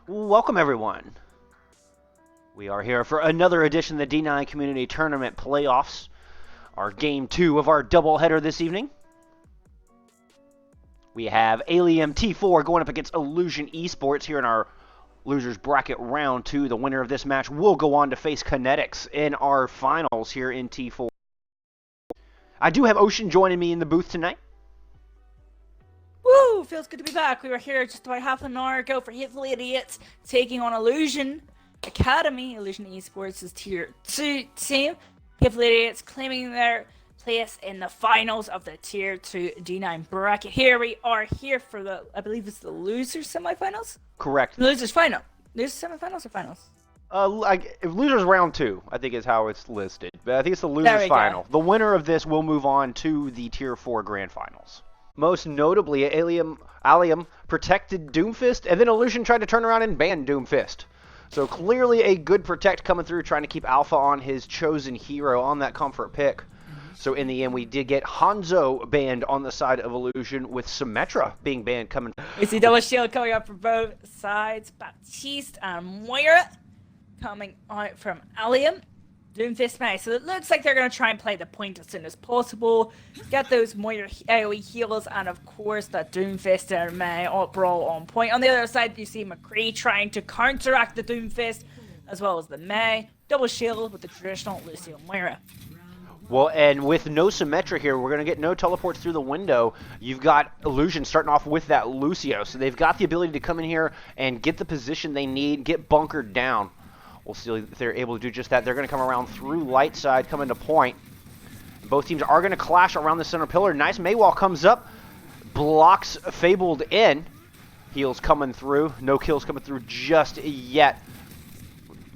Welcome everyone. We are here for another edition of the D9 Community Tournament Playoffs. Our game 2 of our doubleheader this evening. We have Allium T4 going up against Illusion Esports here in our losers bracket round 2. The winner of this match will go on to face Kinetics in our finals here in T4. I do have Ocean joining me in the booth tonight. Woo! Feels good to be back. We were here just about half an hour ago for Hateful Idiots taking on Illusion Academy. Illusion Esports is tier 2 team. Hateful Idiots claiming their place in the finals of the tier 2 D9 bracket. Here we are here for the, I believe it's the losers semifinals? Correct. The losers final. Losers semifinals or finals? Losers round 2, I think is how it's listed. But I think it's the losers final. The winner of this will move on to the tier 4 grand finals. Most notably, Allium protected Doomfist, and then Illusion tried to turn around and ban Doomfist. So clearly a good protect coming through, trying to keep Alpha on his chosen hero on that comfort pick. So in the end, we did get Hanzo banned on the side of Illusion, with Symmetra being banned coming. We see double shield coming up from both sides. Baptiste and Moira coming out from Allium. Doomfist May. So it looks like they're going to try and play the point as soon as possible. Get those Moira AoE heals, and of course that Doomfist and May all brawl on point. On the other side, you see McCree trying to counteract the Doomfist, as well as the May. Double shield with the traditional Lucio Moira. Well, and with no Symmetra here, we're going to get no teleports through the window. You've got Illusion starting off with that Lucio, so they've got the ability to come in here and get the position they need, get bunkered down. We'll see if they're able to do just that. They're going to come around through light side, come into point. Both teams are going to clash around the center pillar. Nice Maywall comes up, blocks Fabled in. Heals coming through. No kills coming through just yet.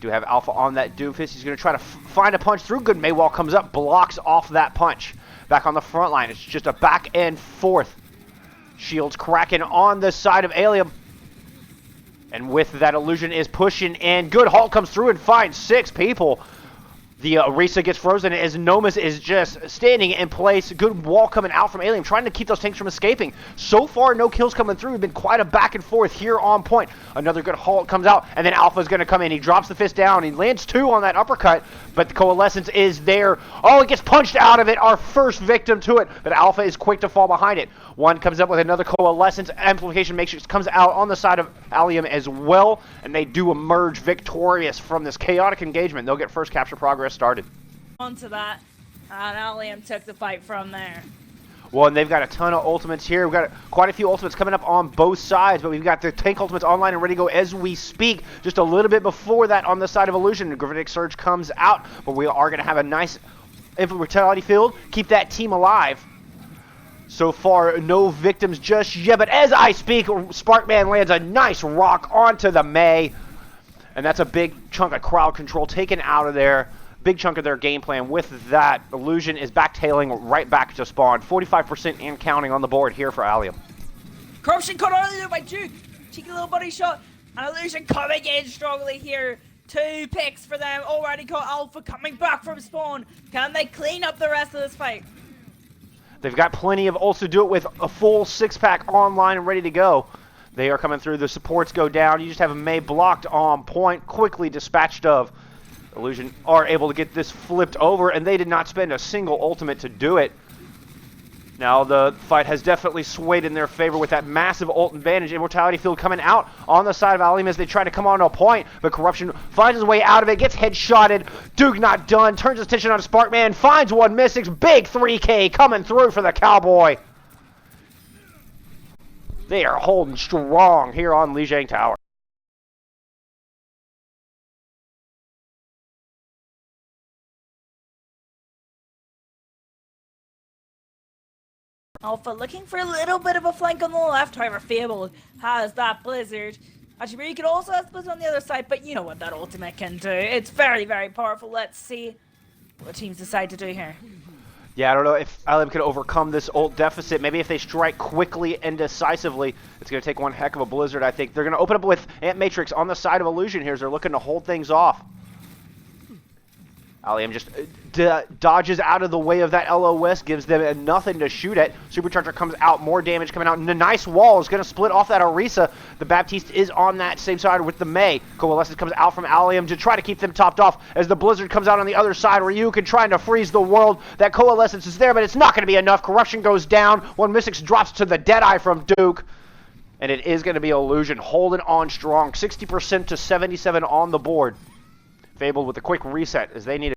Do have Alpha on that Doomfist. He's going to try to find a punch through. Good Maywall comes up, blocks off that punch. Back on the front line. It's just a back and forth. Shields cracking on the side of Allium. And with that, Illusion is pushing in. Good halt comes through and finds 6 people. The Orisa gets frozen as Nomus is just standing in place. Good wall coming out from Allium, trying to keep those tanks from escaping. So far, no kills coming through. We've been quite a back and forth here on point. Another good halt comes out, and then Alpha's going to come in. He drops the fist down. He lands 2 on that uppercut, but the Coalescence is there. Oh, it gets punched out of it. Our first victim to it, but Alpha is quick to fall behind it. One comes up with another Coalescence. Amplification Matrix comes out on the side of Allium as well, and they do emerge victorious from this chaotic engagement. They'll get first capture progress started. Onto that, and Allium took the fight from there. Well, and they've got a ton of ultimates here. We've got quite a few ultimates coming up on both sides, but we've got the tank ultimates online and ready to go as we speak. Just a little bit before that on the side of Illusion, the Gravitic Surge comes out, but we are going to have a nice Infinite Brutality field, keep that team alive. So far, no victims just yet, but as I speak, Sparkman lands a nice rock onto the May, and that's a big chunk of crowd control taken out of there. Big chunk of their game plan. With that, Illusion is backtailing right back to spawn. 45% and counting on the board here for Allium. Corruption caught earlier by Duke. Cheeky little body shot. And Illusion coming in strongly here. 2 picks for them. Already got Alpha coming back from spawn. Can they clean up the rest of this fight? They've got plenty of ults to do it with. A full 6-pack online and ready to go. They are coming through. The supports go down. You just have a May blocked on point. Quickly dispatched of. Illusion are able to get this flipped over, and they did not spend a single ultimate to do it. Now the fight has definitely swayed in their favor with that massive ult advantage. Immortality field coming out on the side of Allium as they try to come on to a point, but Corruption finds his way out of it, gets headshotted. Duke not done, turns his attention on Sparkman, finds one, misses. Big 3K coming through for the Cowboy. They are holding strong here on Lijiang Tower. Alpha looking for a little bit of a flank on the left. However, Fabled has that Blizzard. Actually, you could also have Blizzard on the other side, but you know what that ultimate can do. It's very, very powerful. Let's see what teams decide to do here. Yeah, I don't know if Allium can overcome this ult deficit. Maybe if they strike quickly and decisively, it's going to take one heck of a Blizzard, I think. They're going to open up with Ant Matrix on the side of Illusion here as they're looking to hold things off. Allium just dodges out of the way of that LOS, gives them nothing to shoot at. Supercharger comes out, more damage coming out, and a nice wall is going to split off that Orisa. The Baptiste is on that same side with the May. Coalescence comes out from Allium to try to keep them topped off as the Blizzard comes out on the other side. Ryukin trying to freeze the world. That Coalescence is there, but it's not going to be enough. Corruption goes down. One Mystics drops to the Deadeye from Duke. And it is going to be Illusion holding on strong. 60% to 77 on the board. Fabled with a quick reset as they need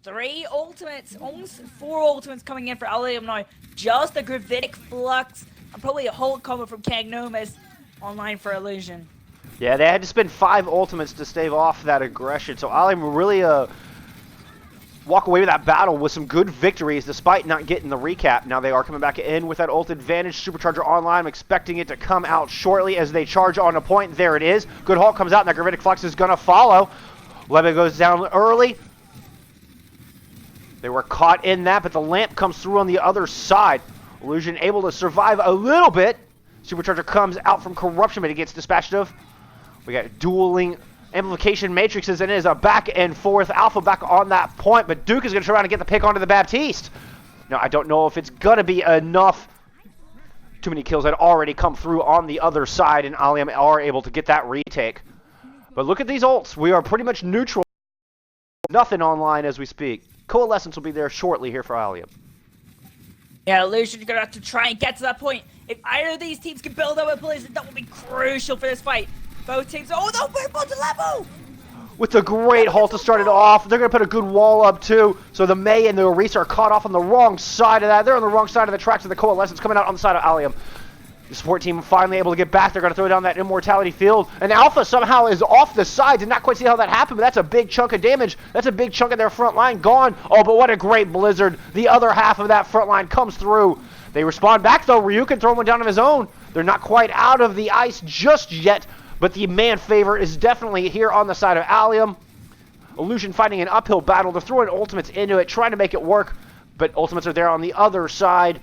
3 ultimates, almost 4 ultimates coming in for Allium now. Just a Gravitic Flux, and probably a whole combo from Cagnomus online for Illusion. Yeah, they had to spend 5 ultimates to stave off that aggression. So Allium really walk away with that battle with some good victories despite not getting the recap. Now they are coming back in with that ult advantage. Supercharger online. I'm expecting it to come out shortly as they charge on a point. There it is. Good Hulk comes out and that Gravitic Flux is going to follow. Lebe goes down early. They were caught in that, but the lamp comes through on the other side. Illusion able to survive a little bit. Supercharger comes out from Corruption, but he gets dispatched of. We got dueling amplification matrices, and it is a back and forth. Alpha back on that point, but Duke is going to try around and get the pick onto the Baptiste. Now, I don't know if it's going to be enough. Too many kills had already come through on the other side, and Allium are able to get that retake. But look at these ults. We are pretty much neutral. Nothing online as we speak. Coalescence will be there shortly here for Allium. Yeah, Illusion's going to have to try and get to that point. If either of these teams can build up a Blizzard, that will be crucial for this fight. Both teams. Oh no, we're about to level! With the great halt to start it off, they're going to put a good wall up too. So the May and the Orisa are caught off on the wrong side of that. They're on the wrong side of the tracks of the Coalescence coming out on the side of Allium. The support team finally able to get back. They're going to throw down that Immortality Field. And Alpha somehow is off the side. Did not quite see how that happened, but that's a big chunk of damage. That's a big chunk of their front line gone. Oh, but what a great Blizzard. The other half of that front line comes through. They respond back though. Ryukin throw one down on his own. They're not quite out of the ice just yet. But the man favor is definitely here on the side of Allium. Illusion fighting an uphill battle. They're throwing ultimates into it, trying to make it work. But ultimates are there on the other side.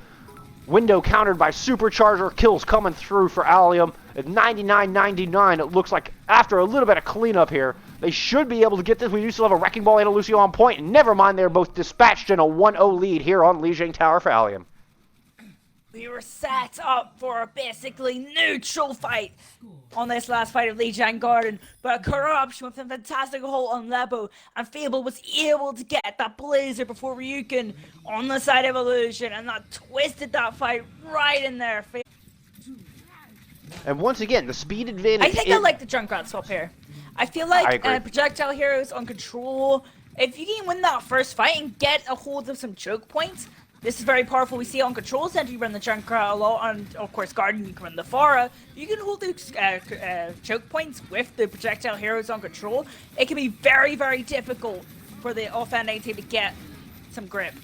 Window countered by Supercharger. Kills coming through for Allium. At 99-99, it looks like after a little bit of cleanup here, they should be able to get this. We do still have a Wrecking Ball and a Lucio on point. And never mind, they're both dispatched in a 1-0 lead here on Lijiang Tower for Allium. We were set up for a basically neutral fight on this last fight of Lijiang Garden, but Corruption with a fantastic hold on Lebo, and Fable was able to get that Blizzard before Ryukin on the side of Illusion, and that twisted that fight right in their face. And once again, the speed advantage. I think I like the Junkrat swap here. I feel like Projectile Heroes on Control, if you can win that first fight and get a hold of some choke points, this is very powerful. We see on Control Center you run the Junkrat a lot, and of course Garden you can run the Pharah. You can hold the choke points with the Projectile Heroes on Control. It can be very, very difficult for the offending team to get some grip.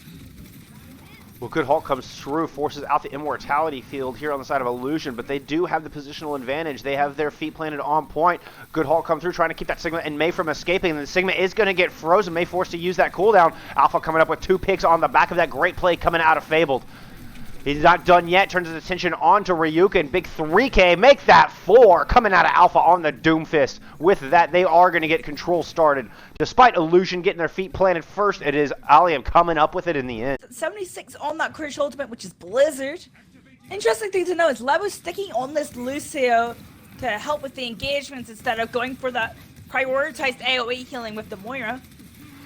Well, Good Hulk comes through, forces out the Immortality Field here on the side of Illusion, but they do have the positional advantage. They have their feet planted on point. Good Hulk come through, trying to keep that Sigma and May from escaping, and the Sigma is going to get frozen. May forced to use that cooldown. Alpha coming up with 2 picks on the back of that great play coming out of Fabled. He's not done yet, turns his attention on to Ryukin. Big 3K, make that 4 coming out of Alpha on the Doomfist. With that, they are going to get Control started. Despite Illusion getting their feet planted first, it is Allium coming up with it in the end. 76 on that crucial ultimate, which is Blizzard. Interesting thing to know is Lebo sticking on this Lucio to help with the engagements instead of going for that prioritized AoE healing with the Moira.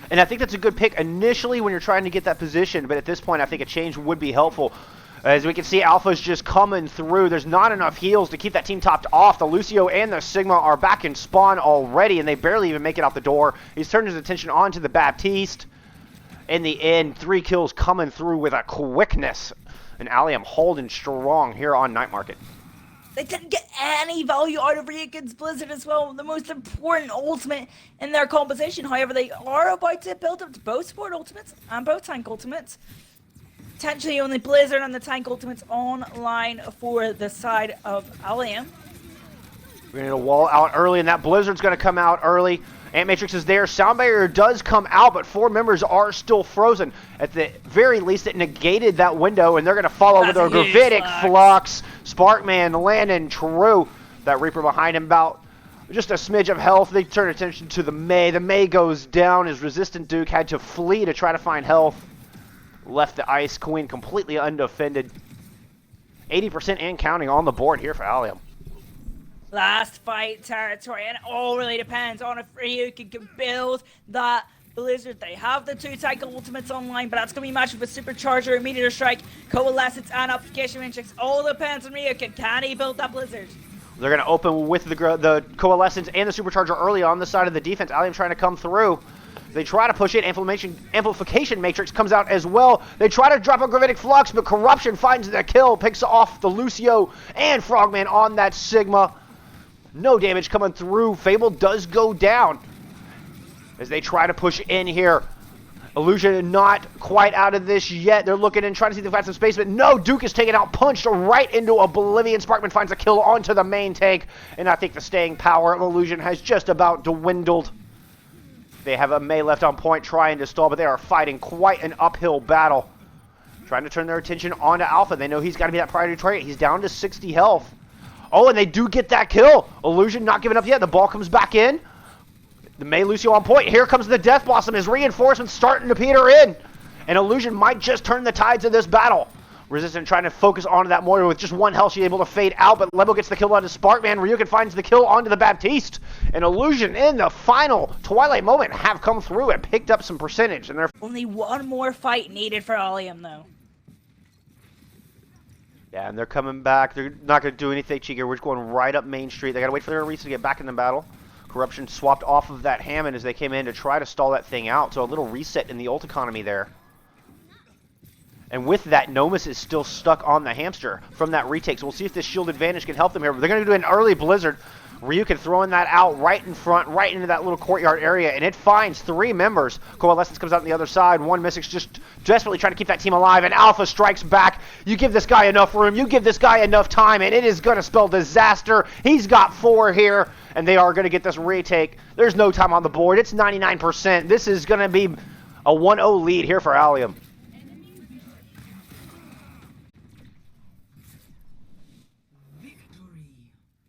And I think that's a good pick initially when you're trying to get that position, but at this point I think a change would be helpful. As we can see, Alpha's just coming through. There's not enough heals to keep that team topped off. The Lucio and the Sigma are back in spawn already, and they barely even make it out the door. He's turned his attention onto the Baptiste. In the end, 3 kills coming through with a quickness. And Allium holding strong here on Night Market. They didn't get any value out of Ryukin's Blizzard as well, the most important ultimate in their composition. However, they are about to build up to both support ultimates and both tank ultimates. Potentially only Blizzard and the tank ultimates online for the side of Allium. We're going to wall out early, and that Blizzard's going to come out early. Ant Matrix is there. Sound Barrier does come out, but 4 members are still frozen. At the very least, it negated that window, and they're going to follow with their Gravitic Flux. Sparkman, Landon, True. That Reaper behind him about just a smidge of health. They turn attention to the May. The May goes down. His Resistant Duke had to flee to try to find health. Left the Ice Queen completely undefended. 80% and counting on the board here for Allium. Last fight territory, and it all really depends on if Ryukin can build that Blizzard. They have the 2 cycle ultimates online, but that's going to be matched with Supercharger, Meteor Strike, Coalescence, and Application Matrix. All depends on Ryukin. Can he build that Blizzard? They're going to open with the Coalescence and the Supercharger early on the side of the defense. Allium trying to come through. They try to push it. Amplification Matrix comes out as well. They try to drop a Gravitic Flux, but Corruption finds the kill, picks off the Lucio and Frogman on that Sigma. No damage coming through. Fable does go down as they try to push in here. Illusion not quite out of this yet. They're looking and trying to see if they find some space, but no, Duke is taken out, punched right into Oblivion. Sparkman finds a kill onto the main tank, and I think the staying power of Illusion has just about dwindled. They have a May left on point trying to stall, but they are fighting quite an uphill battle. Trying to turn their attention onto Alpha. They know he's got to be that priority target. He's down to 60 health. Oh, and they do get that kill. Illusion not giving up yet. The ball comes back in. The May Lucio on point. Here comes the Death Blossom. His reinforcements starting to peter in. And Illusion might just turn the tides of this battle. Resistant trying to focus onto that Moira with just 1 health. She's able to fade out, but Lebo gets the kill onto Sparkman. Ryukin finds the kill onto the Baptiste. And Illusion in the final Twilight moment have come through and picked up some percentage. And they're only 1 more fight needed for Allium, though. Yeah, and they're coming back. They're not going to do anything cheeky. We're just going right up Main Street. They got to wait for their Arisa to get back in the battle. Corruption swapped off of that Hammond as they came in to try to stall that thing out. So a little reset in the ult economy there. And with that, Nomus is still stuck on the hamster from that retake. So we'll see if this shield advantage can help them here. But they're going to do an early Blizzard. Ryukin throwing that out right in front, right into that little courtyard area, and it finds 3 members. Coalescence comes out on the other side. 1 Mystic's just desperately trying to keep that team alive, and Alpha strikes back. You give this guy enough room, you give this guy enough time, and it is going to spell disaster. He's got 4 here, and they are going to get this retake. There's no time on the board. It's 99%. This is going to be a 1-0 lead here for Allium.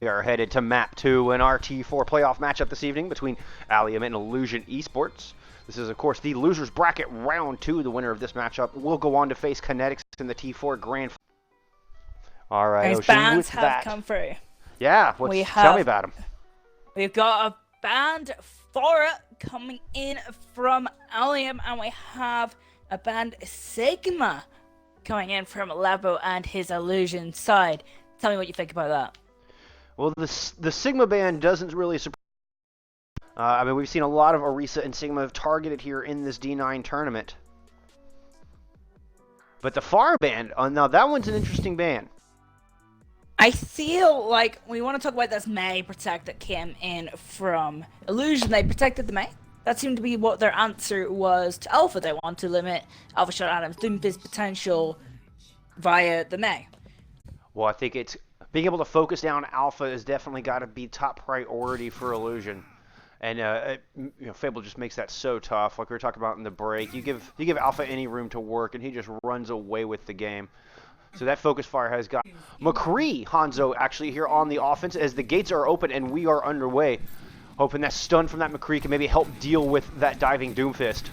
We are headed to Map 2, an RT4 playoff matchup this evening between Allium and Illusion Esports. This is, of course, the losers bracket round 2. The winner of this matchup will go on to face Kinetics in the T4 Grand Final. All right, Those Ocean, bands with have that. come through. Yeah, tell me about them. We've got a band Thora coming in from Allium, and we have a band Sigma coming in from Lebo and his Illusion side. Tell me what you think about that. Well, the Sigma band doesn't really surprise. I mean, we've seen a lot of Orisa and Sigma targeted here in this D9 tournament. But the Far band, now that one's an interesting band. I feel like we want to talk about this May Protect that came in from Illusion. They protected the May. That seemed to be what their answer was to Alpha. They want to limit Alpha Shot Adams' Doomfist potential via the May. Well, I think it's being able to focus down Alpha has definitely got to be top priority for Illusion. And Fable just makes that so tough. Like we were talking about in the break, you give Alpha any room to work, and he just runs away with the game. So that focus fire has got McCree, Hanzo, actually here on the offense as the gates are open and we are underway. Hoping that stun from that McCree can maybe help deal with that diving Doomfist.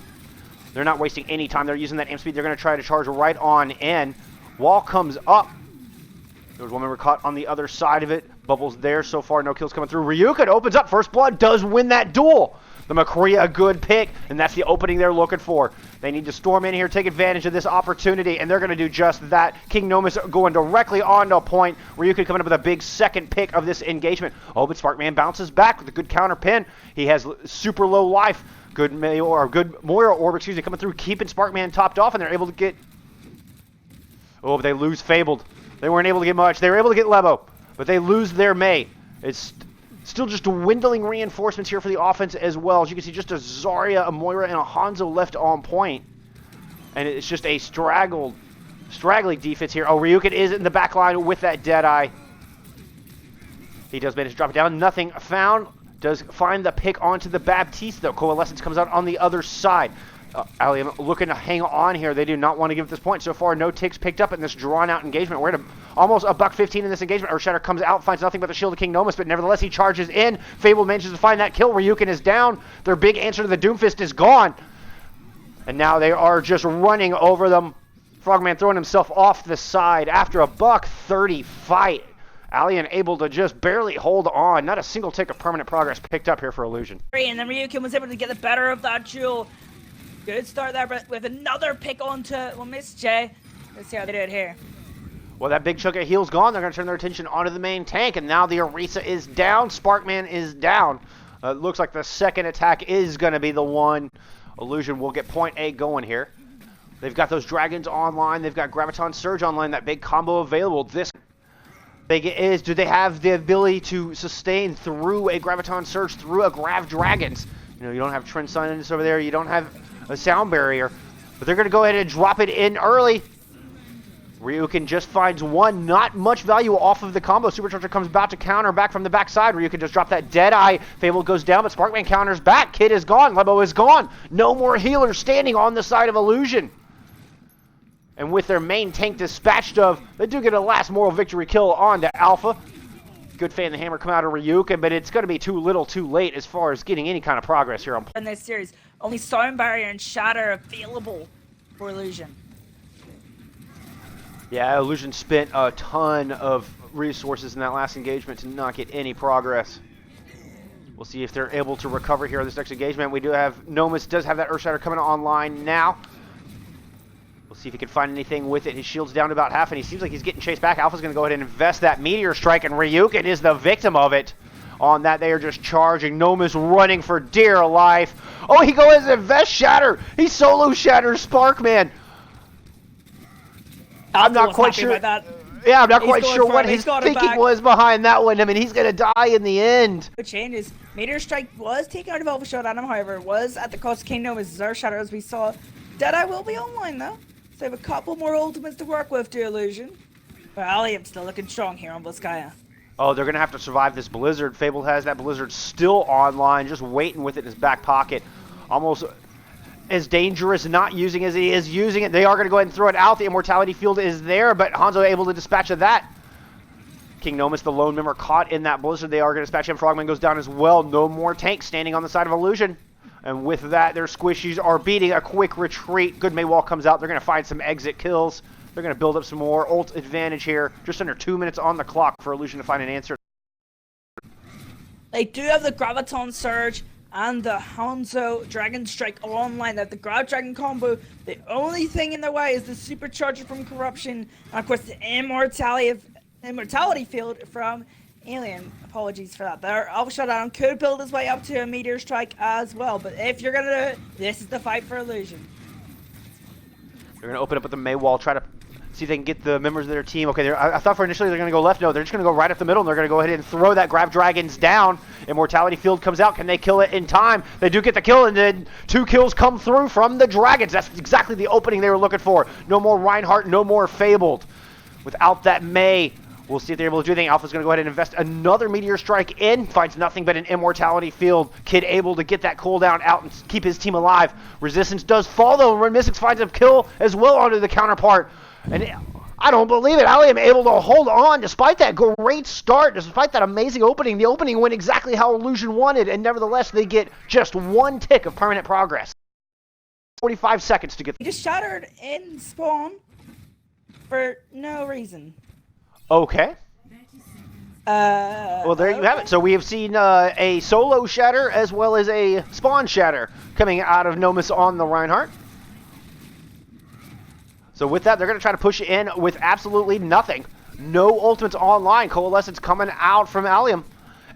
They're not wasting any time. They're using that amp speed. They're going to try to charge right on in. Wall comes up. There's 1 member caught on the other side of it. Bubbles there so far. No kills coming through. Ryukin opens up. First blood does win that duel. The McCree a good pick, and that's the opening they're looking for. They need to storm in here, take advantage of this opportunity, and they're going to do just that. King Nomus going directly onto a point. Ryukin coming up with a big second pick of this engagement. Oh, but Sparkman bounces back with a good counter pin. He has super low life. Good Moira orb, coming through, keeping Sparkman topped off, and they're able to get... Oh, but they lose Fabled. They weren't able to get much. They were able to get Lebo, but they lose their May. It's still just dwindling reinforcements here for the offense as well. As you can see, just a Zarya, a Moira, and a Hanzo left on point. And it's just a straggly defense here. Oh, Ryukin is in the back line with that Deadeye. He does manage to drop it down. Nothing found. Does find the pick onto the Baptiste, though. Coalescence comes out on the other side. Allium looking to hang on here. They do not want to give at this point. So far, no ticks picked up in this drawn-out engagement. We're at almost a $1.15 in this engagement. Earthshatter comes out, finds nothing but the shield of King Nomus, but nevertheless, he charges in. Fable manages to find that kill. Ryukin is down. Their big answer to the Doomfist is gone. And now they are just running over them. Frogman throwing himself off the side after a $1.30 fight. Allium able to just barely hold on. Not a single tick of permanent progress picked up here for Illusion. And then Ryukin was able to get the better of that duel. Good start there, but with another pick onto, well, Miss J. Let's see how they do it here. Well, that big chunk of heal's gone. They're going to turn their attention onto the main tank, and now the Orisa is down. Sparkman is down. Looks like the second attack is going to be the one. Illusion will get point A going here. They've got those dragons online. They've got Graviton Surge online. That big combo available. This big is, do they have the ability to sustain through a Graviton Surge, through a Grav Dragons? You know, you don't have Trend Silence over there. You don't have a Sound Barrier. But they're going to go ahead and drop it in early. Ryukin just finds one. Not much value off of the combo. Supercharger comes about to counter back from the backside. Ryukin just dropped that Deadeye. Fable goes down, but Sparkman counters back. Kid is gone. Lebo is gone. No more healers standing on the side of Illusion. And with their main tank dispatched of, they do get a last moral victory kill on to Alpha. Good fan the hammer come out of Ryukin, but it's going to be too little too late as far as getting any kind of progress here on in this series. Only Sound Barrier and Shatter available for Illusion. Yeah, Illusion spent a ton of resources in that last engagement to not get any progress. We'll see if they're able to recover here in this next engagement. We do have, Nomus does have that Earthshatter coming online now. We'll see if he can find anything with it. His shield's down to about half, and he seems like he's getting chased back. Alpha's going to go ahead and invest that Meteor Strike, and Ryukin is the victim of it. On that, they are just charging. Nomus running for dear life. Oh, he goes and invest Shatter. He solo shatters Sparkman. I'm not quite sure. Yeah, I'm not quite sure what his thinking was behind that one. I mean, he's going to die in the end. The changes. Meteor Strike was taken out of Overshot on him, however, it was at the cost of King Nomus' Earthshatter, as we saw. Deadeye will be online, though. So they have a couple more ultimates to work with, to Illusion. But Allium still looking strong here on Bliskaya. Oh, they're going to have to survive this Blizzard. Fable has that Blizzard still online, just waiting with it in his back pocket. Almost as dangerous not using as he is using it. They are going to go ahead and throw it out. The Immortality Field is there, but Hanzo able to dispatch of that. King Nomus, the lone member, caught in that Blizzard. They are going to dispatch him. Frogman goes down as well. No more tanks standing on the side of Illusion. And with that, their squishies are beating a quick retreat. Good Maywall comes out. They're going to find some exit kills. They're going to build up some more ult advantage here. Just under 2 minutes on the clock for Illusion to find an answer. They do have the Graviton Surge and the Hanzo Dragon Strike online. That the Grav Dragon combo. The only thing in their way is the Supercharger from Corruption. And of course, the Immortality Field from Alien. Apologies for that. Their Alpha Shutdown could build his way up to a Meteor Strike as well. But if you're going to do it, this is the fight for Illusion. They're going to open up with the Maywall, try to see if they can get the members of their team. Okay, I thought for initially they're going to go left. No, they're just going to go right up the middle, and they're going to go ahead and throw that Grav Dragons down. Immortality Field comes out. Can they kill it in time? They do get the kill, and then 2 kills come through from the Dragons. That's exactly the opening they were looking for. No more Reinhardt, no more Fabled. Without that May, we'll see if they're able to do anything. Alpha's going to go ahead and invest another Meteor Strike in. Finds nothing but an Immortality Field. Kid able to get that cooldown out and keep his team alive. Resistance does fall, though. And Mystics finds a kill as well onto the counterpart. And I don't believe it. Allium able to hold on despite that great start, despite that amazing opening. The opening went exactly how Illusion wanted, and nevertheless, they get just 1 tick of permanent progress. 45 seconds to get. He just shattered in spawn for no reason. Okay. Well, there you have it. So we have seen a solo shatter as well as a spawn shatter coming out of Nomus on the Reinhardt. So with that, they're going to try to push in with absolutely nothing. No ultimates online. Coalescence coming out from Allium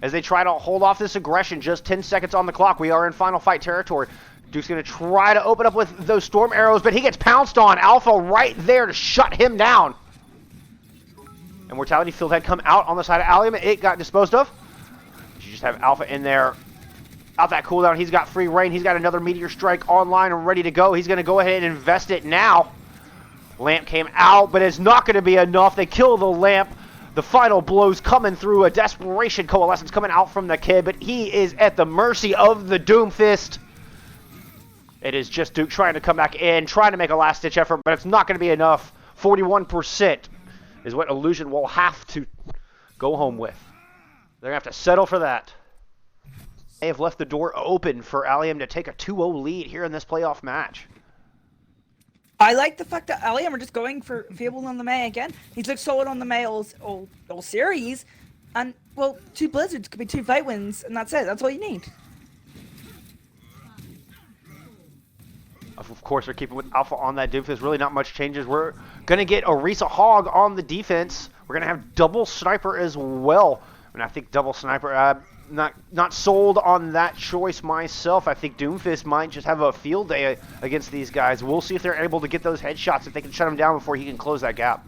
as they try to hold off this aggression. Just 10 seconds on the clock. We are in final fight territory. Duke's going to try to open up with those storm arrows, but he gets pounced on. Alpha right there to shut him down. Immortality Field had come out on the side of Allium. It got disposed of. You just have Alpha in there. Out that cooldown, he's got free reign. He's got another Meteor Strike online and ready to go. He's going to go ahead and invest it now. Lamp came out, but it's not going to be enough. They kill the Lamp. The final blows coming through. A desperation coalescence coming out from the kid, but he is at the mercy of the Doomfist. It is just Duke trying to come back in, trying to make a last-ditch effort, but it's not going to be enough. 41% is what Illusion will have to go home with. They're going to have to settle for that. They have left the door open for Allium to take a 2-0 lead here in this playoff match. I like the fact that Allium are just going for Fabled on the May again. He's looked solid on the May all series. And, well, 2 Blizzards could be 2 fight wins, and that's it. That's all you need. Of course, we're keeping with Alpha on that Doomfist. Really not much changes. We're going to get Orisa Hog on the defense. We're going to have double Sniper as well. And I think double Sniper, not sold on that choice myself. I think Doomfist might just have a field day against these guys. We'll see if they're able to get those headshots, if they can shut him down before he can close that gap.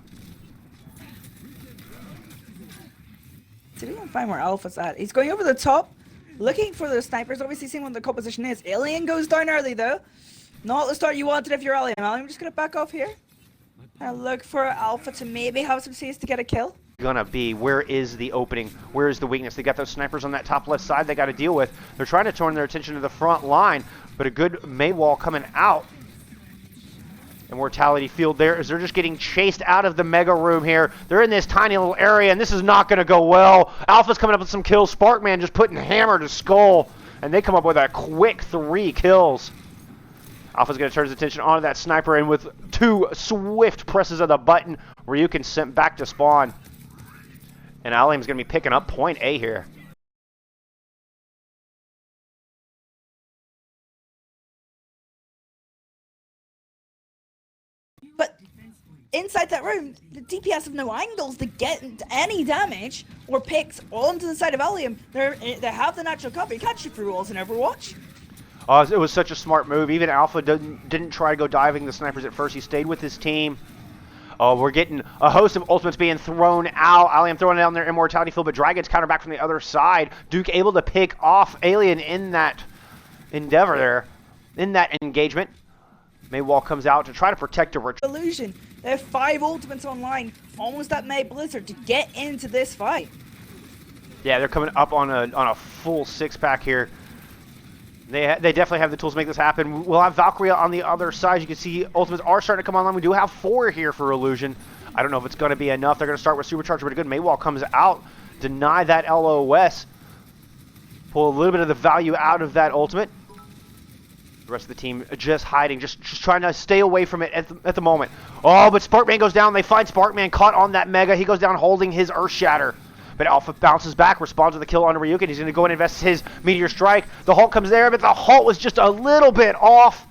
See if we can find where Alpha's at. He's going over the top, looking for the snipers, obviously seeing what the composition is. Alien goes down early though. Not the start you wanted if you're Allium. I'm just going to back off here. And look for Alpha to maybe have some space to get a kill. Gonna be, where is the opening? Where is the weakness? They got those snipers on that top left side they got to deal with. They're trying to turn their attention to the front line, but a good May wall coming out. Immortality field there as they're just getting chased out of the mega room here. They're in this tiny little area, and this is not going to go well. Alpha's coming up with some kills. Sparkman just putting hammer to skull, and they come up with a quick 3 kills. Alpha's going to turn his attention onto that sniper, and with 2 swift presses of the button, Ryukin sent back to spawn. And Allium's going to be picking up point A here. But inside that room, the DPS have no angles to get any damage or picks onto the side of Allium. They have the natural cover. You can't shoot through walls in Overwatch. It was such a smart move. Even Alpha didn't try to go diving the snipers at first. He stayed with his team. We're getting a host of ultimates being thrown out. Allium throwing down their immortality field, but Dragon's counter back from the other side. Duke able to pick off Alien in that endeavor there, in that engagement. Maywall comes out to try to protect a retreat. Illusion. They have 5 ultimates online, almost at May Blizzard, to get into this fight. Yeah, they're coming up on a full 6-pack here. They definitely have the tools to make this happen. We'll have Valkyria on the other side. You can see ultimates are starting to come online. We do have 4 here for Illusion. I don't know if it's going to be enough. They're going to start with Supercharger, but a good Maywall comes out. Deny that LOS. Pull a little bit of the value out of that ultimate. The rest of the team just hiding, just trying to stay away from it at the moment. Oh, but Sparkman goes down. They find Sparkman caught on that Mega. He goes down holding his Earth Shatter. But Alpha bounces back, responds to the kill on Ryukin. He's going to go and invest his Meteor Strike. The Halt comes there, but the Halt was just a little bit off.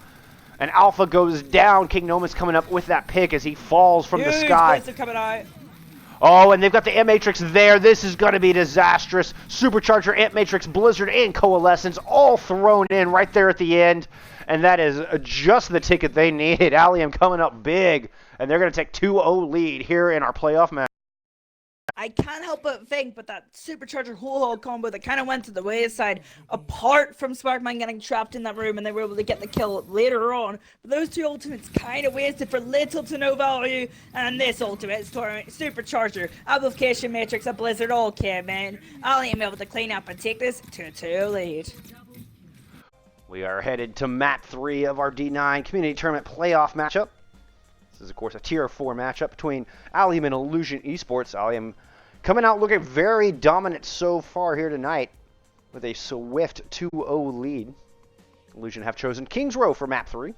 And Alpha goes down. King Noma's coming up with that pick as he falls from the sky. Coming out. Oh, and they've got the Ant Matrix there. This is going to be disastrous. Supercharger, Ant Matrix, Blizzard, and Coalescence all thrown in right there at the end. And that is just the ticket they needed. Allium coming up big. And they're going to take 2-0 lead here in our playoff match. I can't help but think, but that Supercharger whole hog combo that kind of went to the wayside, apart from Sparkman getting trapped in that room and they were able to get the kill later on. But those 2 ultimates kind of wasted for little to no value, and this ultimate Supercharger, Amplification Matrix, and Blizzard all came in. Allium able to clean up and take this to 2 lead. We are headed to Mat 3 of our D9 Community Tournament playoff matchup. This is, of course, a Tier 4 matchup between Allium and Illusion Esports. Allium coming out looking very dominant so far here tonight with a swift 2-0 lead. Illusion have chosen Kings Row for Map 3.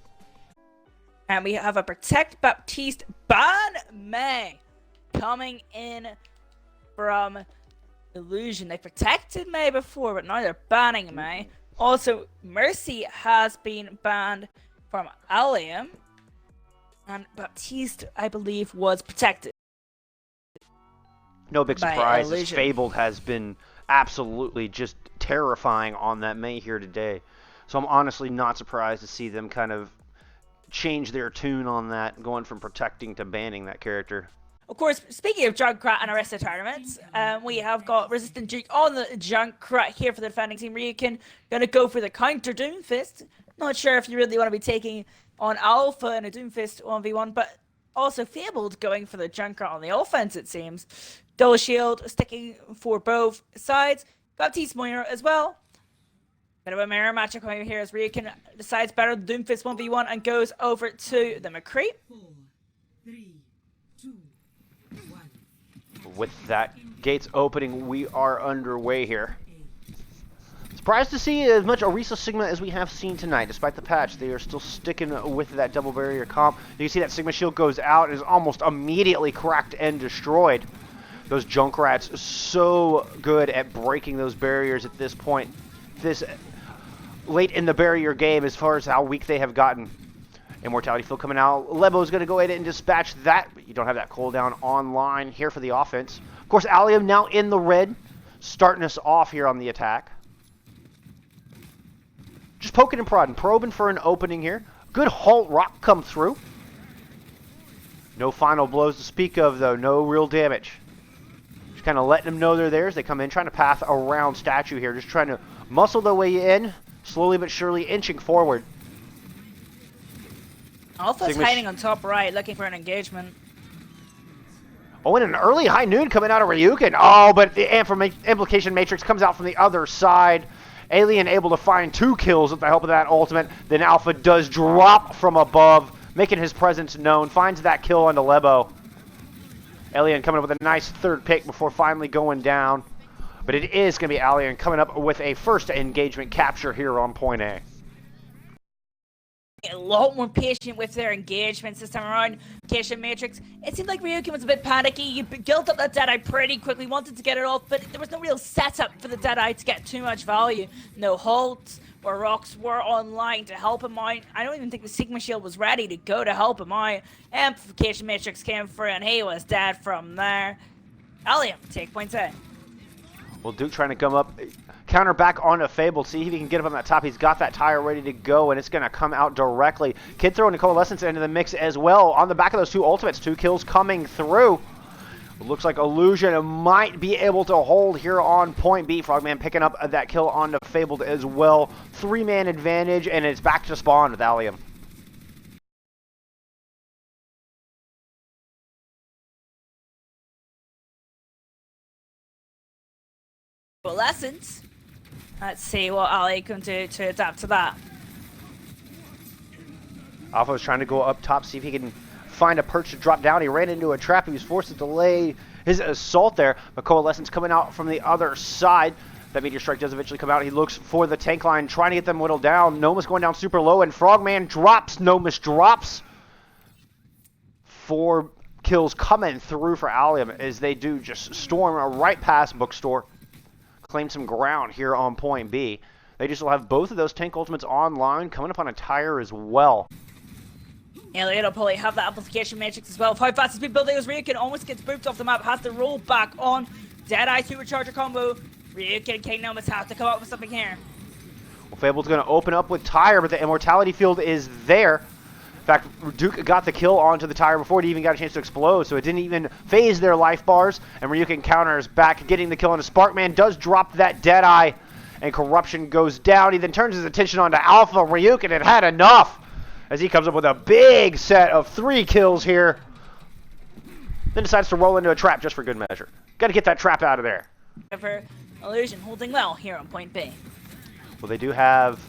And we have a Protect Baptiste ban May coming in from Illusion. They protected May before, but now they're banning May. Also, Mercy has been banned from Allium. And Baptiste, I believe, was protected. No big surprise, as Fabled has been absolutely just terrifying on that May here today. So I'm honestly not surprised to see them kind of change their tune on that, going from protecting to banning that character. Of course, speaking of Junkrat and Arista tournaments, we have got Resistant Duke on the Junkrat here for the defending team. Ryukin going to go for the counter Doomfist. Not sure if you really want to be taking on Alpha in a Doomfist 1v1, but also Fabled going for the Junkrat on the offense, it seems. Double shield sticking for both sides. Baptiste Moira as well. Bit of a mirror matchup over here as Ryukin decides better than Doomfist 1v1 and goes over to the McCree. 4, 3, 2, 1. With that gates opening, we are underway here. Surprised to see as much Orisa Sigma as we have seen tonight. Despite the patch, they are still sticking with that double barrier comp. You can see that Sigma shield goes out and is almost immediately cracked and destroyed. Those Junkrats so good at breaking those barriers at this point. This late in the barrier game as far as how weak they have gotten. Immortality Field coming out. Lebo's going to go ahead and dispatch that. But you don't have that cooldown online here for the offense. Of course, Allium now in the red, starting us off here on the attack. Just poking and prodding, probing for an opening here. Good halt rock come through. No final blows to speak of, though. No real damage. Just kind of letting them know they're there as they come in, trying to path around statue here. Just trying to muscle their way in, slowly but surely inching forward. Alpha's hiding on top right, looking for an engagement. Oh, and an early high noon coming out of Ryukin. Oh, but the implication matrix comes out from the other side. Alien able to find 2 kills with the help of that ultimate. Then Alpha does drop from above, making his presence known. Finds that kill onto Lebo. Alien coming up with a nice third pick before finally going down. But it is going to be Alien coming up with a first engagement capture here on point A. A lot more patient with their engagements this time around. Implication Matrix. It seemed like Ryukin was a bit panicky. You built up that Deadeye pretty quickly, wanted to get it off, but there was no real setup for the Deadeye to get too much value. No halts or rocks were online to help him out. I don't even think the Sigma Shield was ready to go to help him out. Amplification Matrix came through and he was dead from there. Allium, take points A. Well, Duke trying to come up, counter back onto Fable, see if he can get up on that top. He's got that tire ready to go, and it's going to come out directly. Kid throwing the Coalescence into the mix as well. On the back of those 2 ultimates, 2 kills coming through. It looks like Illusion might be able to hold here on point B. Frogman picking up that kill onto Fabled as well. 3-man advantage, and it's back to spawn with Allium. Coalescence. Let's see what Ali can do to adapt to that. Alpha was trying to go up top, see if he can find a perch to drop down. He ran into a trap. He was forced to delay his assault there. But Coalescence coming out from the other side. That Meteor Strike does eventually come out. He looks for the tank line, trying to get them whittled down. Nomus going down super low, and Frogman drops. Nomus drops. 4 kills coming through for Allium as they do just storm right past Bookstore. Claim some ground here on point B. They just will have both of those tank ultimates online, coming up on a tire as well. Alien will probably have that amplification matrix as well. 5 fastest speed building as Ryukin almost gets booped off the map, has to roll back on. Deadeye Supercharger combo. Ryukin and King Nomus have to come up with something here. Well, Fable's going to open up with tire, but the Immortality Field is there. In fact, Duke got the kill onto the tire before it even got a chance to explode, so it didn't even phase their life bars. And Ryukin counters back, getting the kill on Sparkman. Does drop that Deadeye, and Corruption goes down. He then turns his attention onto Alpha. Ryukin had had enough as he comes up with a big set of 3 kills here. Then decides to roll into a trap just for good measure. Got to get that trap out of there. For Illusion holding well here on point B. Well, they do have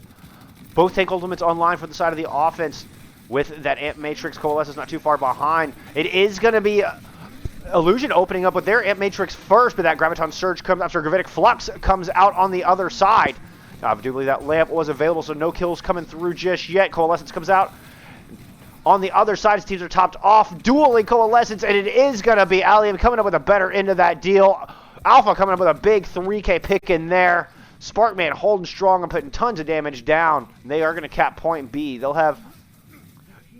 both tank ultimates online for the side of the offense. With that Amp Matrix, Coalescence not too far behind. It is going to be Illusion opening up with their Amp Matrix first, but that Graviton Surge comes after Gravitic Flux comes out on the other side. Now, I do believe that lamp was available, so no kills coming through just yet. Coalescence comes out. On the other side, his teams are topped off. Dueling Coalescence, and it is going to be Allium coming up with a better end of that deal. Alpha coming up with a big 3K pick in there. Sparkman holding strong and putting tons of damage down. They are going to cap point B. They'll have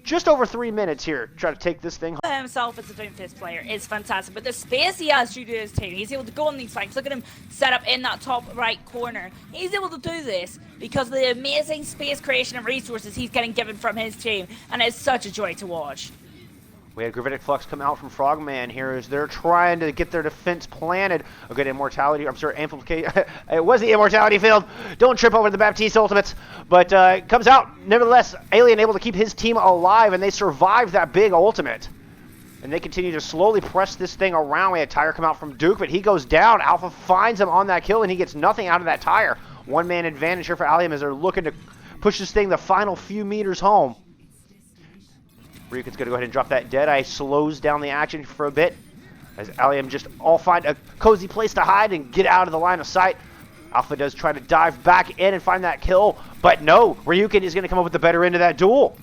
just over 3 minutes here to try to take this thing home. Himself as a Doomfist player is fantastic, but the space he has due to his team, he's able to go on these flanks. Look at him set up in that top right corner. He's able to do this because of the amazing space creation and resources he's getting given from his team, and it's such a joy to watch. We had Gravitic Flux come out from Frogman here as they're trying to get their defense planted. A good Immortality, I'm sorry, Amplification. It was the Immortality Field. Don't trip over the Baptiste ultimates. But it comes out, nevertheless, Alien able to keep his team alive, and they survived that big ultimate. And they continue to slowly press this thing around. We had Tire come out from Duke, but he goes down. Alpha finds him on that kill, and he gets nothing out of that Tire. One-man advantage here for Allium as they're looking to push this thing the final few meters home. Ryukin's going to go ahead and drop that Deadeye. Slows down the action for a bit as Allium just all find a cozy place to hide and get out of the line of sight. Alpha does try to dive back in and find that kill, but no, Ryukin is going to come up with the better end of that duel.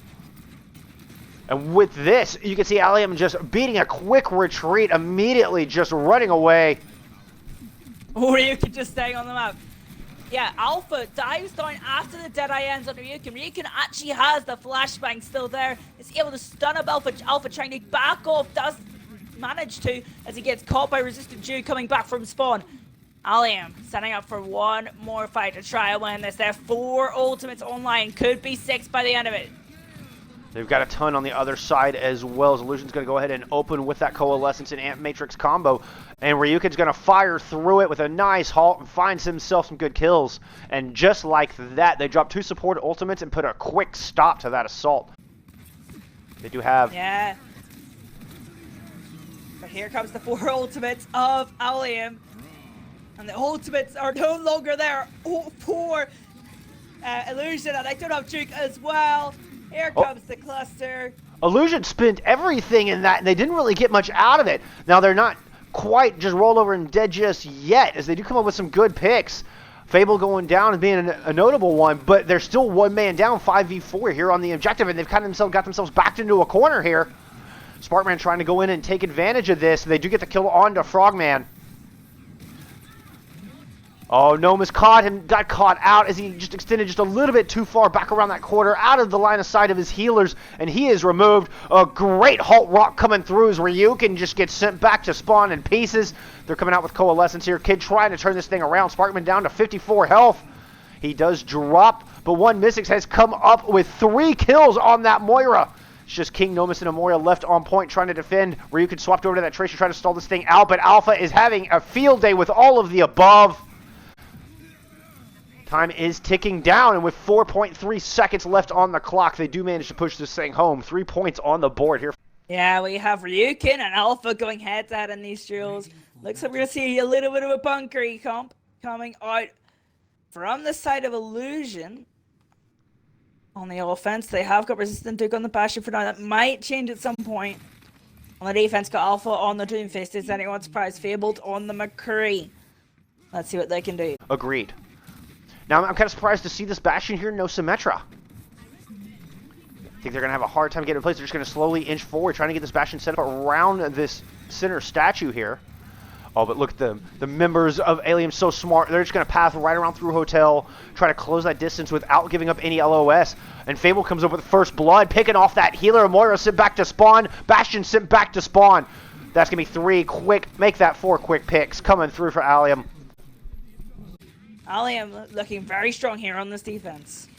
And with this, you can see Allium just beating a quick retreat, immediately just running away. Ryukin just staying on the map. Yeah, Alpha dives down after the Deadeye ends on Ryukin. Ryukin actually has the flashbang still there. Is able to stun up Alpha. Alpha trying to back off, does manage to, as he gets caught by Resistant Jew coming back from spawn. Allium setting up for one more fight to try and win this. There are 4 ultimates online. Could be 6 by the end of it. They've got a ton on the other side as well. As Illusion's going to go ahead and open with that Coalescence and Amp Matrix combo. And Ryukin's going to fire through it with a nice halt and finds himself some good kills. And just like that, they drop 2 support ultimates and put a quick stop to that assault. They do have... Yeah. But here comes the 4 ultimates of Allium. And the ultimates are no longer there for Illusion. And I don't have Duke as well. Here comes the cluster. Illusion spent everything in that, and they didn't really get much out of it. Now, they're not quite just rolled over and dead just yet, as they do come up with some good picks. Fable going down and being a notable one, but they're still one man down, 5v4 here on the objective, and they've kind of got themselves backed into a corner here. Sparkman trying to go in and take advantage of this. They do get the kill onto Frogman. Oh, Noma's caught him, got caught out as he just extended just a little bit too far back around that corner, out of the line of sight of his healers, and he is removed. A great halt rock coming through as Ryukin just gets sent back to spawn in pieces. They're coming out with Coalescence here. Kid trying to turn this thing around. Sparkman down to 54 health. He does drop, but one Mystics has come up with 3 kills on that Moira. It's just King Nomus and Amoria left on point trying to defend. Ryukin swapped over to that Tracer trying to stall this thing out, but Alpha is having a field day with all of the above. Time is ticking down, and with 4.3 seconds left on the clock, they do manage to push this thing home. 3 points on the board here. Yeah, we have Ryukin and Alpha going head-to-head in these duels. Looks like we're going to see a little bit of a bunkery comp coming out from the side of Illusion. On the offense, they have got Resistant Duke on the Bastion for now. That might change at some point. On the defense, got Alpha on the Doomfist. Is anyone surprised? Fabled on the McCree. Let's see what they can do. Agreed. Now, I'm kind of surprised to see this Bastion here, no Symmetra. I think they're going to have a hard time getting in place. They're just going to slowly inch forward, trying to get this Bastion set up around this center statue here. Oh, but look at them. The members of Allium so smart. They're just going to path right around through Hotel, try to close that distance without giving up any LOS. And Fable comes up with first blood, picking off that healer. Moira sent back to spawn. Bastion sent back to spawn. That's going to be 3 quick, make that 4 quick picks coming through for Allium. Allium looking very strong here on this defense.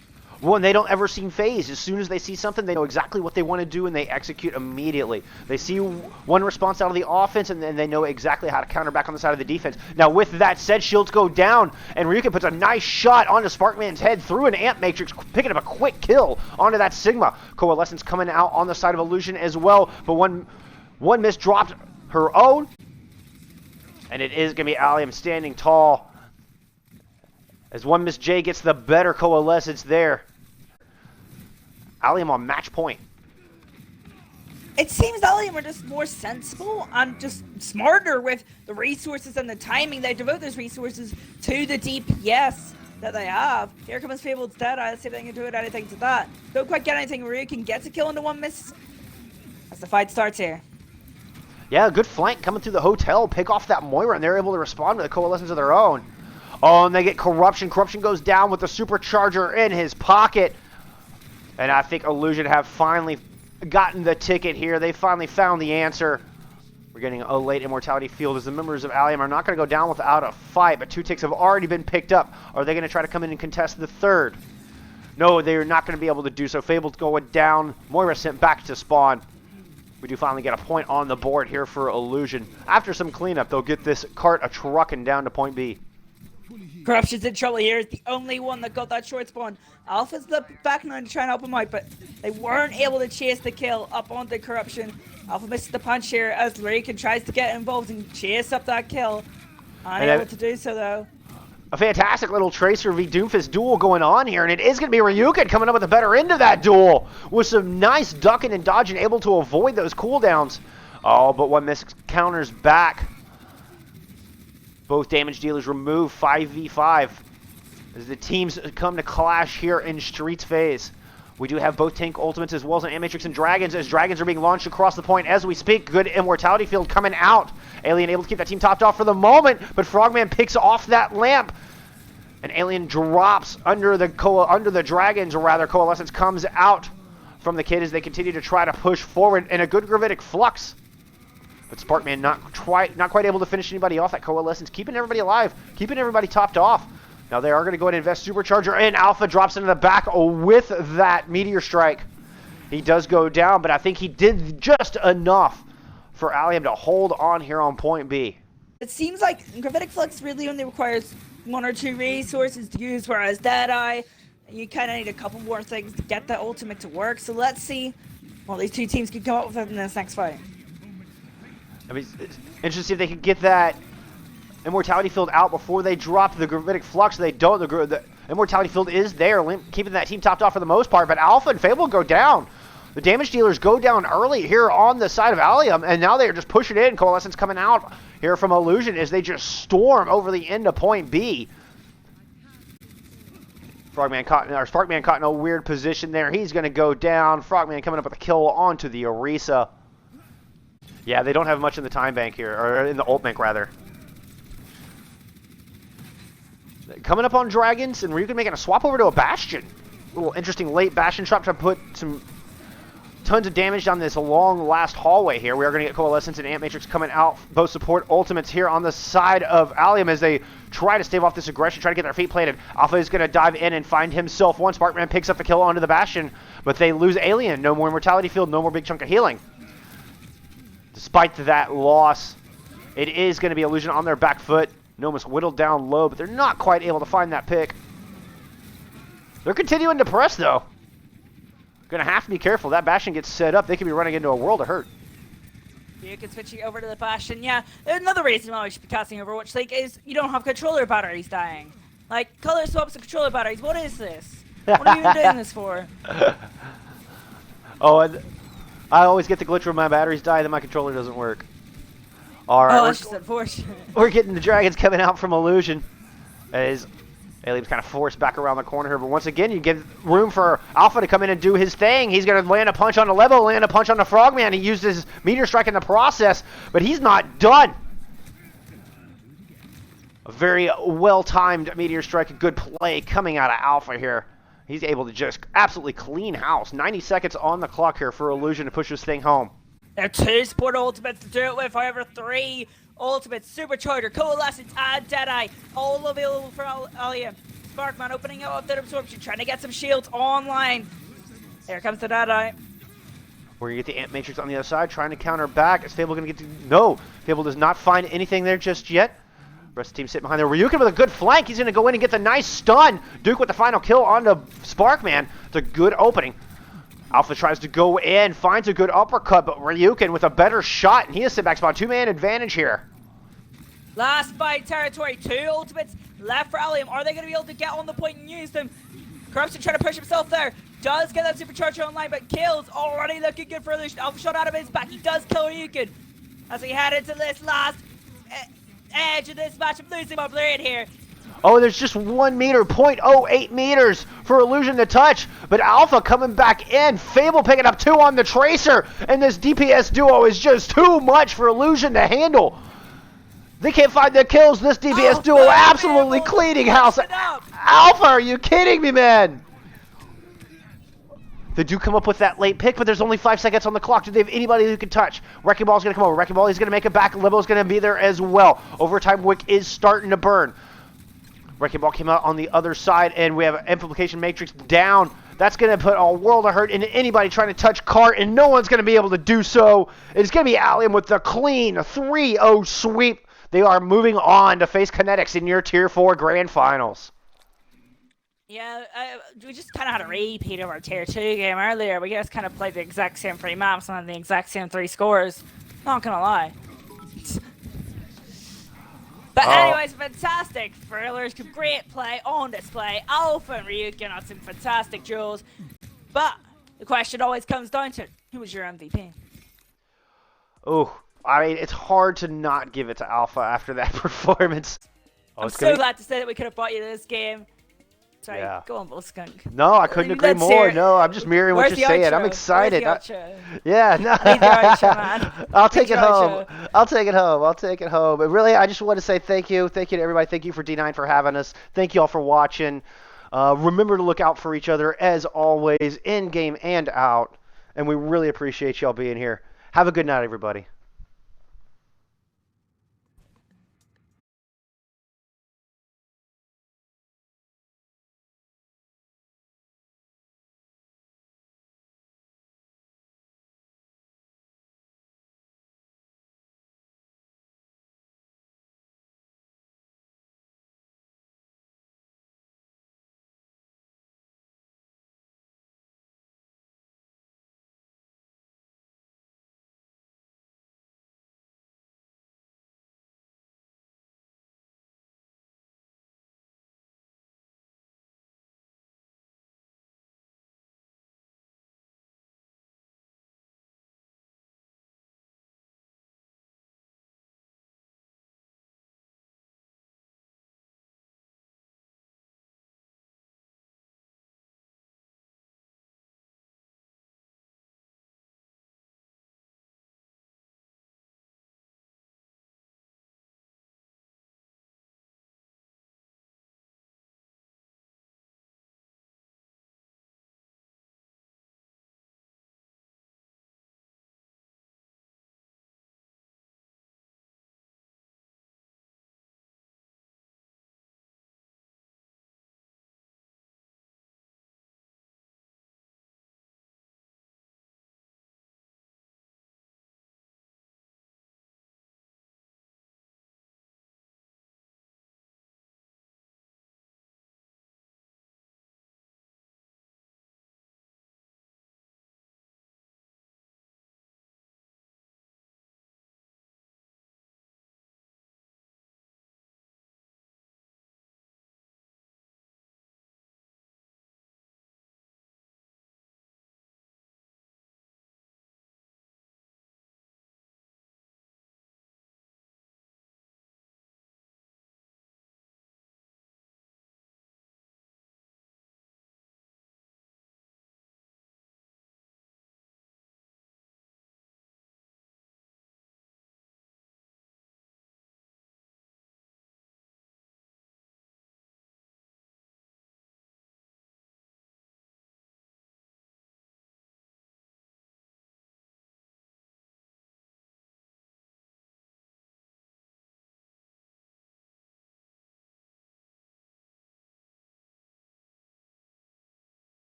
One, they don't ever seem phased. As soon as they see something, they know exactly what they want to do, and they execute immediately. They see one response out of the offense, and then they know exactly how to counter back on the side of the defense. Now, with that said, shields go down, and Ryukin puts a nice shot onto Sparkman's head through an Amp Matrix, picking up a quick kill onto that Sigma. Coalescence coming out on the side of Illusion as well, but one miss dropped her own, and it is going to be Allium standing tall. As one Miss J gets the better Coalescence there. Allium on match point. It seems Allium are just more sensible and just smarter with the resources and the timing. They devote those resources to the DPS that they have. Here comes Fabled's dead. Let's see if they can do anything to that. Don't quite get anything. Ryukin gets a kill into one miss as the fight starts here. Yeah, good flank coming through the Hotel. Pick off that Moira, and they're able to respond with a Coalescence of their own. Oh, and they get Corruption. Corruption goes down with the Supercharger in his pocket. And I think Illusion have finally gotten the ticket here. They finally found the answer. We're getting a late Immortality field as the members of Allium are not going to go down without a fight, but 2 ticks have already been picked up. Are they going to try to come in and contest the 3rd? No, they're not going to be able to do so. Fable's going down. Moira sent back to spawn. We do finally get a point on the board here for Illusion. After some cleanup, they'll get this cart a-trucking down to point B. Corruption's in trouble here. It's the only one that got that short spawn. Alpha's the back line to try and help him out, but they weren't able to chase the kill up onto Corruption. Alpha misses the punch here as Ryukin tries to get involved and chase up that kill. Unable to do so, though. A fantastic little Tracer v Doomfist duel going on here, and it is going to be Ryukin coming up with the better end of that duel with some nice ducking and dodging, able to avoid those cooldowns. Oh, but one miss counters back. Both damage dealers remove 5v5 as the teams come to clash here in Streets phase. We do have both tank ultimates as well as an Animatrix and Dragons, as Dragons are being launched across the point as we speak. Good Immortality Field coming out. Alien able to keep that team topped off for the moment, but Frogman picks off that lamp. And Alien drops under the Dragons, or rather Coalescence comes out from the kid as they continue to try to push forward in a good gravitic flux. But Sparkman not quite able to finish anybody off. That Coalescence keeping everybody alive, keeping everybody topped off. Now they are going to go ahead and invest Supercharger, and Alpha drops into the back with that Meteor Strike. He does go down, but I think he did just enough for Allium to hold on here on point B. It seems like Gravitic Flux really only requires 1 or 2 resources to use, whereas Deadeye, you kind of need a couple more things to get the ultimate to work. So let's see what these two teams can come up with in this next fight. I mean, it's interesting to see if they can get that Immortality Field out before they drop the Gravitic Flux. They don't. The Immortality Field is there, keeping that team topped off for the most part, but Alpha and Fable go down. The damage dealers go down early here on the side of Allium, and now they are just pushing in. Coalescence coming out here from Illusion as they just storm over the end of point B. Sparkman caught in a weird position there. He's going to go down. Frogman coming up with a kill onto the Orisa. Yeah, they don't have much in the time bank here, or in the ult bank rather. Coming up on Dragons, and Ryukin making a swap over to a Bastion. A little interesting late Bastion trap to put some tons of damage down this long last hallway here. We are going to get Coalescence and Ant Matrix coming out. Both support ultimates here on the side of Allium as they try to stave off this aggression, try to get their feet planted. Alpha is going to dive in and find himself one. Sparkman picks up the kill onto the Bastion, but they lose Alien. No more Immortality Field, no more big chunk of healing. Despite that loss, it is going to be Illusion on their back foot. Nomus whittled down low, but they're not quite able to find that pick. They're continuing to press, though. Going to have to be careful. That Bastion gets set up. They could be running into a world of hurt. You can switch over to the Bastion. Yeah, another reason why we should be casting Overwatch League is you don't have controller batteries dying. Like, color swaps and controller batteries. What is this? What are you even doing this for? Oh, and I always get the glitch where my batteries die, then my controller doesn't work. All right, that's just unfortunate. We're getting the Dragons coming out from Illusion. As Alien's kind of forced back around the corner here, but once again, you give room for Alpha to come in and do his thing. He's going to land a punch on the level, land a punch on the Frogman. He used his Meteor Strike in the process, but he's not done. A very well-timed Meteor Strike, a good play coming out of Alpha here. He's able to just absolutely clean house. 90 seconds on the clock here for Illusion to push this thing home. There are 2 support ultimates to do it with, however 3 ultimates, Supercharger, Coalescence, and Deadeye, all available for Allium. Sparkman opening up that absorption, trying to get some shields online. There comes the Deadeye. We're going to get the Ant Matrix on the other side, trying to counter back. Is Fable going to get to... No! Fable does not find anything there just yet. Rest of the team sitting behind there. Ryukin with a good flank. He's going to go in and get the nice stun. Duke with the final kill onto Sparkman. It's a good opening. Alpha tries to go in, finds a good uppercut, but Ryukin with a better shot, and he has sit back spawn. 2-man advantage here. Last fight territory, 2 ultimates left for Allium. Are they going to be able to get on the point and use them? Corruption trying to push himself there. Does get that Supercharger online, but kills already looking good for Illusion. Alpha shot out of his back. He does kill Ryukin as we head into this last edge of this match. I'm losing my brain here. Oh, there's just 1 meter, 0.08 meters for Illusion to touch, but Alpha coming back in. Fable picking up 2 on the Tracer, and this DPS duo is just too much for Illusion to handle. They can't find the kills. This DPS duo absolutely cleaning house. Alpha, are you kidding me, man? They do come up with that late pick, but there's only 5 seconds on the clock. Do they have anybody who can touch? Wrecking Ball's going to come over. Wrecking Ball, he's going to make it back. Libo's going to be there as well. Overtime Wick is starting to burn. Wrecking Ball came out on the other side, and we have Amplification Matrix down. That's going to put a world of hurt into anybody trying to touch Cart, and no one's going to be able to do so. It's going to be Allium with the clean 3-0 sweep. They are moving on to face Kinetics in your Tier 4 Grand Finals. Yeah, we just kind of had a repeat of our Tier 2 game earlier. We just kind of played the exact same 3 maps and had the exact same 3 scores. Not gonna lie. But anyways, fantastic. Thrillers, great play, on display. Alpha and Ryukin had some fantastic duels. But the question always comes down to, who was your MVP? Oh, I mean, it's hard to not give it to Alpha after that performance. I'm so glad to say that we could have brought you to this game. Sorry, Yeah. go on, Bullskunk. No, I couldn't agree Let's more. hear it. No, I'm just mirroring what Where's you're the saying. I'm outro? excited. Where's the outro? Yeah, no. I need the outro, man. I'll take Need it the home. outro. I'll take it home. I'll take it home. But really, I just want to say thank you. Thank you to everybody. Thank you for D9 for having us. Thank you all for watching. Remember to look out for each other, as always, in-game and out. And we really appreciate y'all being here. Have a good night, everybody.